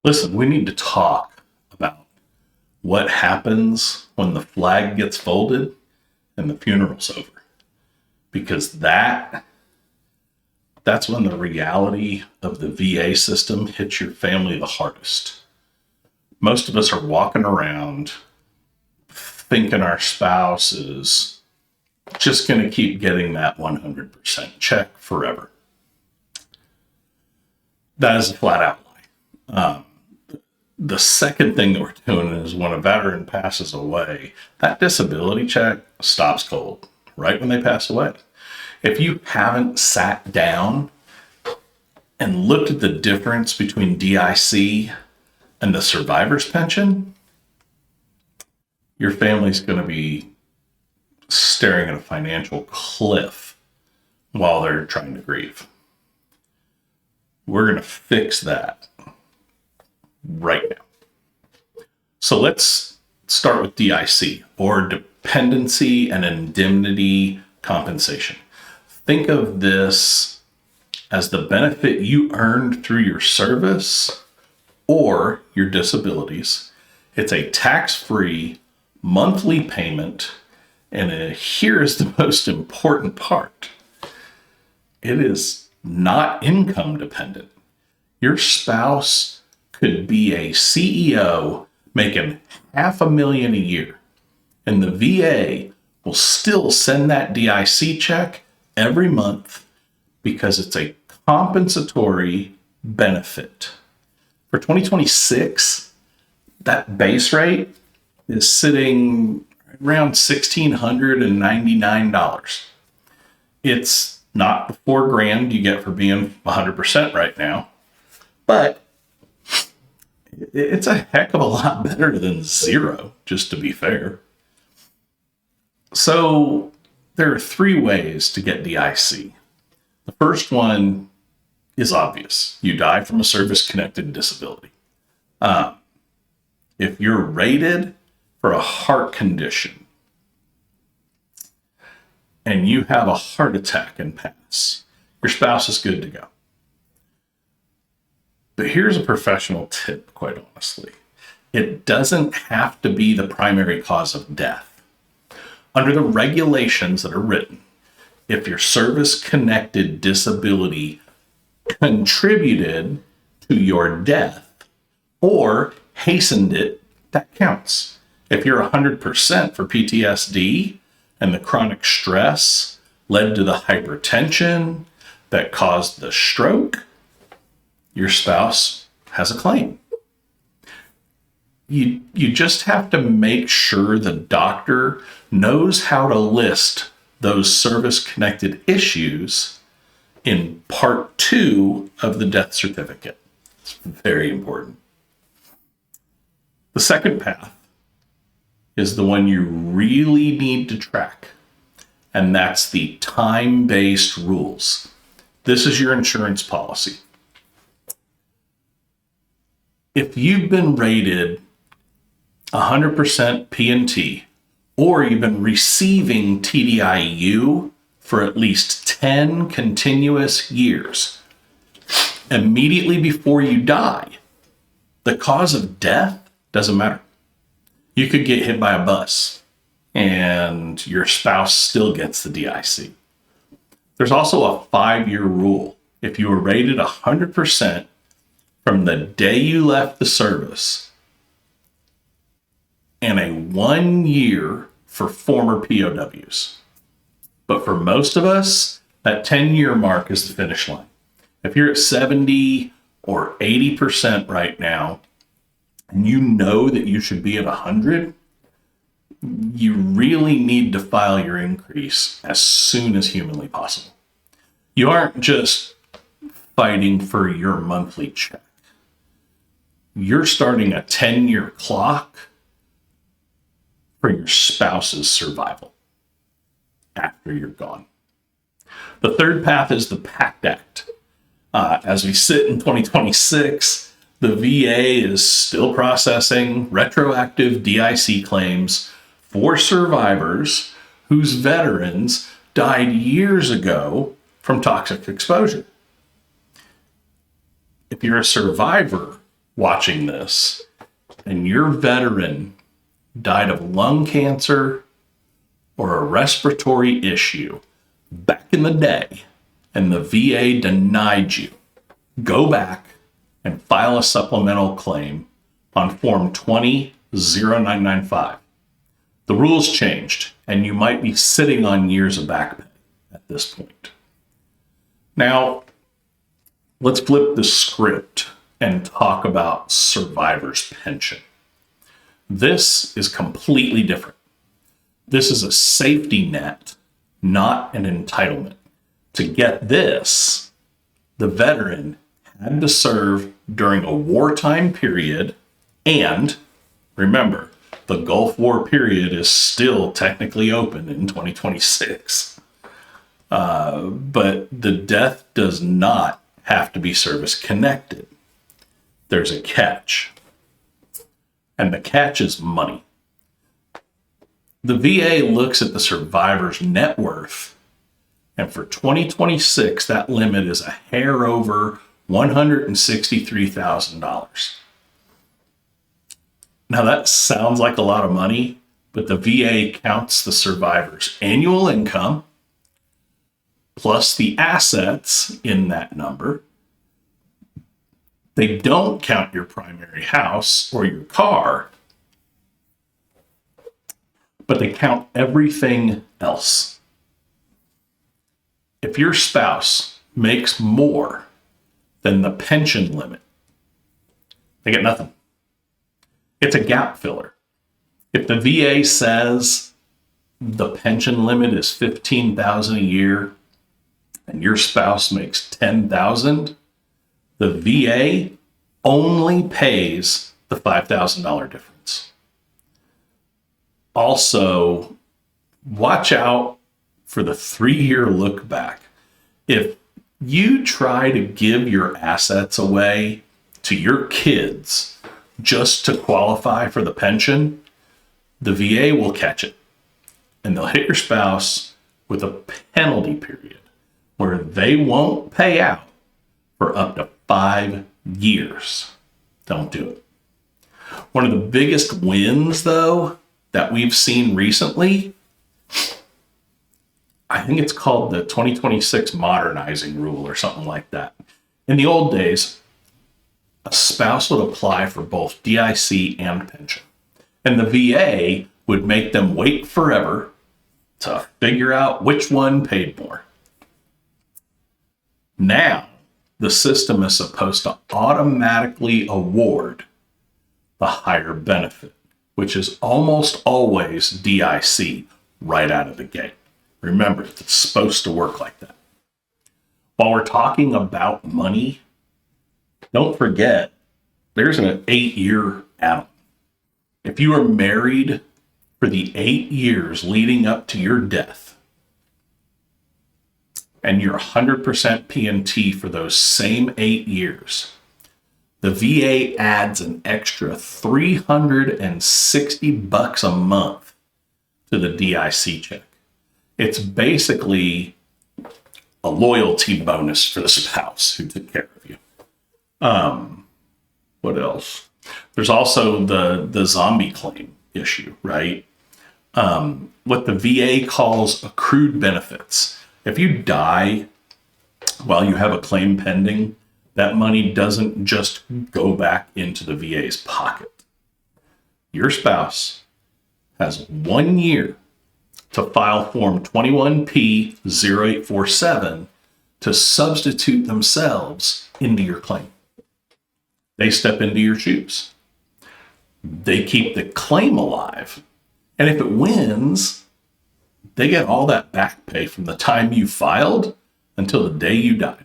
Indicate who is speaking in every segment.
Speaker 1: Listen, we need to talk about what happens when the flag gets folded and the funeral's over. Because that's when the reality of the VA system hits your family the hardest. Most of us are walking around thinking our spouse is just going to keep getting that 100% check forever. That is a flat out lie. The second thing that we're doing is when a veteran passes away, that disability check stops cold right when they pass away. If you haven't sat down and looked at the difference between DIC and the survivor's pension, your family's going to be staring at a financial cliff while they're trying to grieve. We're going to fix that right now. So let's start with DIC, or Dependency and Indemnity Compensation. Think of this as the benefit you earned through your service or your disabilities. It's a tax-free monthly payment, and here's the most important part. It is not income dependent. Your spouse could be a CEO making $500,000 a year, and the VA will still send that DIC check every month because it's a compensatory benefit. For 2026, that base rate is sitting around $1,699. It's not the $4,000 you get for being 100% right now, but it's a heck of a lot better than zero, just to be fair. So there are three ways to get DIC. The first one is obvious. You die from a service-connected disability. If you're rated for a heart condition and you have a heart attack and pass, your spouse is good to go. But here's a professional tip, quite honestly. It doesn't have to be the primary cause of death. Under the regulations that are written, if your service-connected disability contributed to your death or hastened it, that counts. If you're 100% for PTSD and the chronic stress led to the hypertension that caused the stroke, your spouse has a claim. You just have to make sure the doctor knows how to list those service-connected issues in Part 2 of the death certificate. It's very important. The second path is the one you really need to track, and that's the time-based rules. This is your insurance policy. If you've been rated 100% P&T, or you've been receiving TDIU for at least 10 continuous years, immediately before you die, the cause of death doesn't matter. You could get hit by a bus and your spouse still gets the DIC. There's also a 5-year rule. If you were rated 100% from the day you left the service, and a 1 year for former POWs. But for most of us, that 10-year mark is the finish line. If you're at 70 or 80% right now, and you know that you should be at 100, you really need to file your increase as soon as humanly possible. You aren't just fighting for your monthly check. You're starting a 10-year clock for your spouse's survival after you're gone. The third path is the PACT Act. As we sit in 2026, the VA is still processing retroactive DIC claims for survivors whose veterans died years ago from toxic exposure. If you're a survivor watching this and your veteran died of lung cancer or a respiratory issue back in the day and the VA denied you, go back and file a supplemental claim on Form 20-0995. The rules changed, and you might be sitting on years of back pay at this point. Now, let's flip the script and talk about survivor's pension. This is completely different. This is a safety net, not an entitlement. To get this, the veteran had to serve during a wartime period, and remember, the Gulf War period is still technically open in 2026. But the death does not have to be service connected. There's a catch. And the catch is money. The VA looks at the survivor's net worth, and for 2026, that limit is a hair over $163,000. Now that sounds like a lot of money, but the VA counts the survivor's annual income plus the assets in that number. They don't count your primary house or your car, but they count everything else. If your spouse makes more than the pension limit, they get nothing. It's a gap filler. If the VA says the pension limit is $15,000 a year and your spouse makes $10,000, the VA only pays the $5,000 difference. Also, watch out for the 3-year look back. If you try to give your assets away to your kids just to qualify for the pension, the VA will catch it. And they'll hit your spouse with a penalty period where they won't pay out for up to 5 years. Don't do it. One of the biggest wins, though, that we've seen recently, I think it's called the 2026 modernizing rule or something like that. In the old days, a spouse would apply for both DIC and pension, and the VA would make them wait forever to figure out which one paid more. Now, the system is supposed to automatically award the higher benefit, which is almost always DIC right out of the gate. Remember, it's supposed to work like that. While we're talking about money, don't forget, there's an 8-year add-on. If you are married for the 8 years leading up to your death, and you're 100% P&T for those same 8 years, the VA adds an extra $360 a month to the DIC check. It's basically a loyalty bonus for the spouse who took care of you. What else? There's also the zombie claim issue, right? What the VA calls accrued benefits. If you die while you have a claim pending, that money doesn't just go back into the VA's pocket. Your spouse has 1 year to file Form 21P0847 to substitute themselves into your claim. They step into your shoes. They keep the claim alive. And if it wins, they get all that back pay from the time you filed until the day you died.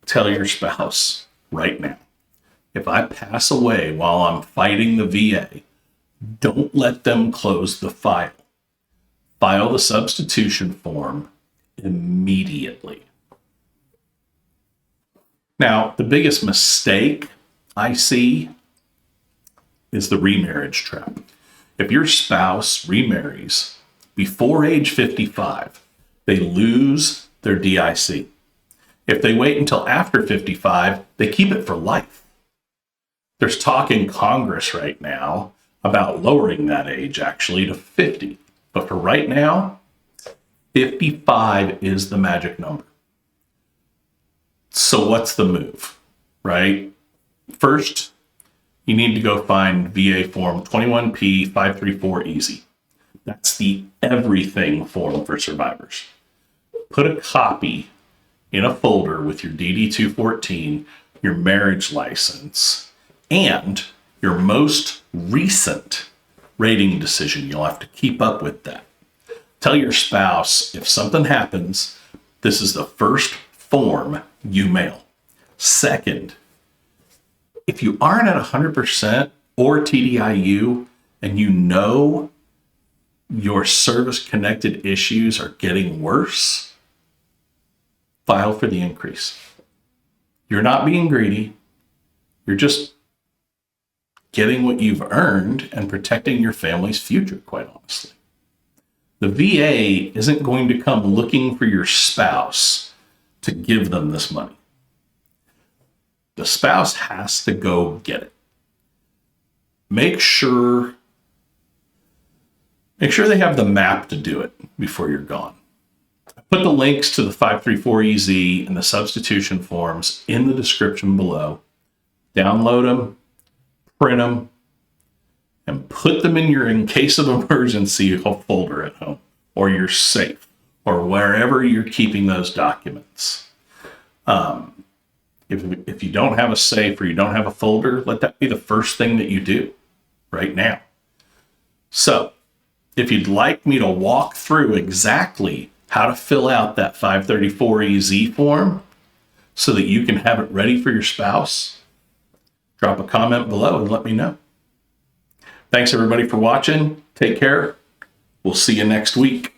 Speaker 1: Tell your spouse right now, if I pass away while I'm fighting the VA, don't let them close the file. File the substitution form immediately. Now, the biggest mistake I see is the remarriage trap. If your spouse remarries before age 55, they lose their DIC. If they wait until after 55, they keep it for life. There's talk in Congress right now about lowering that age actually to 50. But for right now, 55 is the magic number. So what's the move, right? First, you need to go find VA form 21P 534 Easy. That's the everything form for survivors. Put a copy in a folder with your DD-214, your marriage license, and your most recent rating decision. You'll have to keep up with that. Tell your spouse if something happens, this is the first form you mail. Second, if you aren't at 100% or TDIU and you know your service-connected issues are getting worse, file for the increase. You're not being greedy. You're just getting what you've earned and protecting your family's future, quite honestly. The VA isn't going to come looking for your spouse to give them this money. The spouse has to go get it. Make sure they have the map to do it before you're gone. I put the links to the 534EZ and the substitution forms in the description below. Download them, print them, and put them in your in case of emergency folder at home or your safe or wherever you're keeping those documents. If you don't have a safe or you don't have a folder, let that be the first thing that you do right now. So if you'd like me to walk through exactly how to fill out that 534EZ form so that you can have it ready for your spouse, drop a comment below and let me know. Thanks everybody for watching. Take care. We'll see you next week.